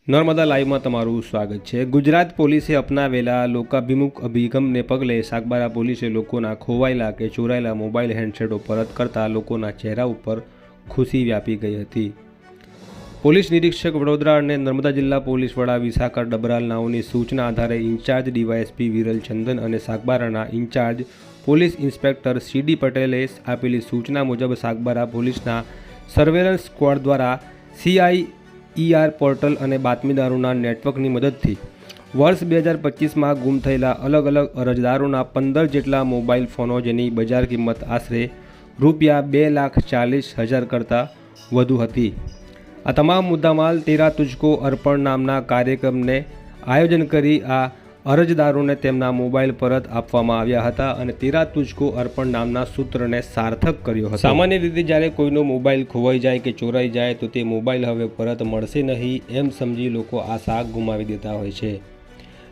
નર્મદા લાઈવમાં તમારું સ્વાગત છે। ગુજરાત પોલીસે અપનાવેલા લોકાભિમુખ અભિગમને પગલે સાગબારા પોલીસે લોકોના ખોવાયેલા કે ચોરાયેલા મોબાઈલ હેન્ડસેટો પરત કરતા લોકોના ચહેરા ઉપર ખુશી વ્યાપી ગઈ હતી। પોલીસ નિરીક્ષક વડોદરા અને નર્મદા જિલ્લા પોલીસ વડા વિશાખા ડબરાલ નાઓની સૂચના આધારે ઇન્ચાર્જ ડીવાયએસપી વિરલ ચંદન અને સાગબારાના ઇન્ચાર્જ પોલીસ ઇન્સ્પેક્ટર સીડી પટેલે આપેલી સૂચના મુજબ સાગબારા પોલીસના સર્વેલન્સ સ્ક્વોડ દ્વારા CIER પોર્ટલ અને બાતમીદારોના નેટવર્કની મદદથી વર્ષ 2025માં ગુમ થયેલા અલગ અલગ અરજદારોના 15 જેટલા મોબાઈલ ફોનો જેની બજાર કિંમત આશરે રૂપિયા 2,40,000 કરતાં વધુ હતી। આ તમામ મુદ્દામાલ તેરા તુજકો અર્પણ નામના કાર્યક્રમને આયોજન કરી આ અરજદારોને તેમના મોબાઈલ પરત આપવામાં આવ્યા હતા અને તેરા તુજકો અર્પણ નામના સૂત્રને સાર્થક કર્યો હતો। સામાન્ય રીતે જ્યારે કોઈનો મોબાઈલ ખોવાઈ જાય કે ચોરાઈ જાય તો તે મોબાઈલ હવે પરત મળશે નહીં એમ સમજી લોકો આશા ગુમાવી દેતા હોય છે।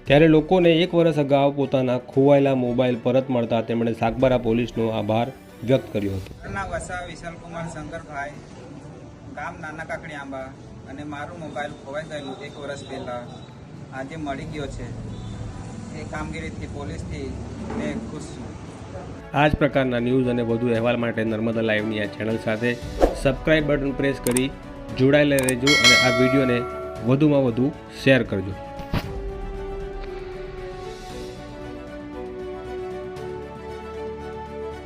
ત્યારે લોકોને 1 વર્ષ અગાઉ પોતાના ખોવાયેલા મોબાઈલ પરત મળતા તેમણે સાગબારા પોલીસનો આભાર વ્યક્ત કર્યો હતો। વિશાલકુમાર શંકરભાઈ, ગામ નાના કાકડી આંબા, અને મારું મોબાઈલ ખોવાઈ ગયેલું 1 વર્ષ પહેલાં આજે મળી ગયો છે। એ કામગીરીથી પોલીસથી મેં ખુશ છું। આ જ પ્રકારના ન્યૂઝ અને વધુ અહેવાલ માટે નર્મદા લાઈવની આ ચેનલ સાથે સબસ્ક્રાઇબ બટન પ્રેસ કરી જોડાયેલા રહેજો અને આ વિડીયોને વધુમાં વધુ શેર કરજો।